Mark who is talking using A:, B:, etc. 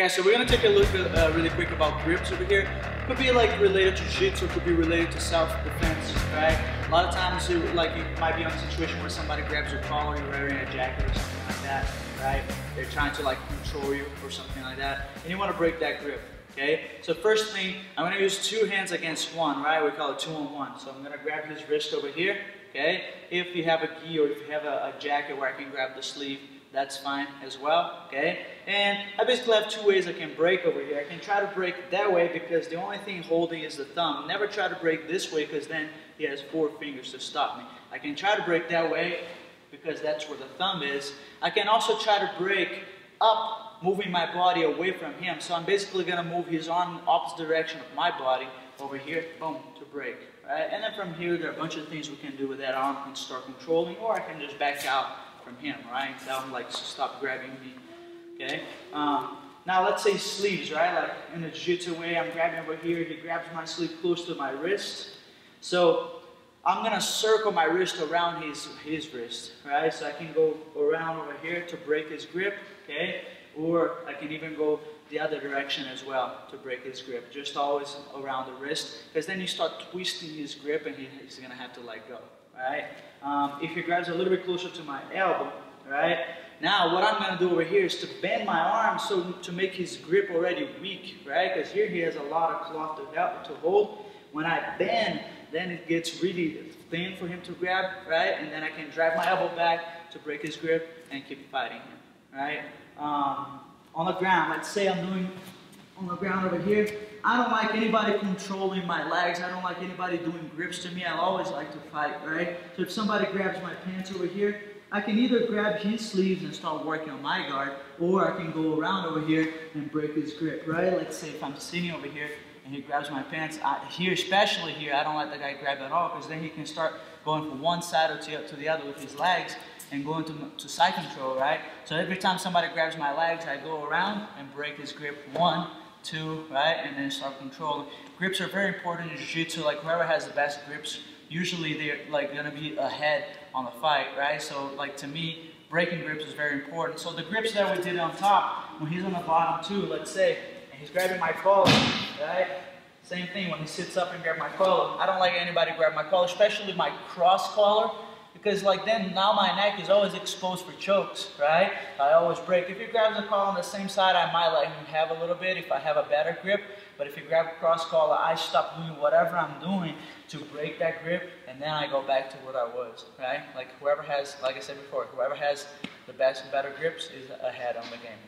A: guys, so we're gonna take a look at, really quick about grips over here. Could be like related to jiu-jitsu, could be related to self-defense, right? A lot of times, you might be in a situation where somebody grabs your collar, you're wearing a jacket or something like that, right? They're trying to like control you or something like that, and you want to break that grip. Okay, so first thing, I'm going to use two hands against one, right? We call it 2-on-1. So I'm going to grab his wrist over here, okay? If you have a gi or if you have a jacket where I can grab the sleeve, that's fine as well, okay? And I basically have two ways I can break over here. I can try to break that way because the only thing holding is the thumb. Never try to break this way because then he has 4 fingers to stop me. I can try to break that way because that's where the thumb is. I can also try to break up, moving my body away from him. So I'm basically going to move his arm in the opposite direction of my body over here, boom, to break. Right? And then from here, there are a bunch of things we can do with that arm and start controlling, or I can just back out from him, right? Tell him like, stop grabbing me, okay? Now let's say sleeves, right? Like in the jiu-jitsu way, I'm grabbing over here, he grabs my sleeve close to my wrist. So I'm gonna circle my wrist around his wrist, right? So I can go around over here to break his grip, okay? Or I can even go the other direction as well to break his grip. Just always around the wrist, because then you start twisting his grip and he's gonna have to let go, right? If he grabs a little bit closer to my elbow, right? Now what I'm gonna do over here is to bend my arm so to make his grip already weak, right? Because here he has a lot of cloth to hold. When I bend, then it gets really thin for him to grab, right? And then I can drive my elbow back to break his grip and keep fighting him, right? On the ground, let's say I'm doing on the ground over here. I don't like anybody controlling my legs. I don't like anybody doing grips to me. I always like to fight, right? So if somebody grabs my pants over here, I can either grab his sleeves and start working on my guard, or I can go around over here and break his grip, right? Let's say if I'm sitting over here and he grabs my pants, especially here, I don't let the guy grab at all, because then he can start going from one side or to the other with his legs and go into side control, right? So every time somebody grabs my legs, I go around and break his grip. 1, 2, right? And then start controlling. Grips are very important in jiu-jitsu. Like whoever has the best grips, usually they're like gonna be ahead on the fight, right? So like to me, breaking grips is very important. So the grips that we did on top, when he's on the bottom too, let's say, and he's grabbing my collar, right? Same thing when he sits up and grabs my collar. I don't like anybody grab my collar, especially my cross collar. Because like then now my neck is always exposed for chokes, right? I always break. If he grabs the collar on the same side, I might let him have a little bit if I have a better grip. But if you grab a cross collar, I stop doing whatever I'm doing to break that grip, and then I go back to what I was, right? Like whoever has, like I said before, whoever has the better grips is ahead on the game.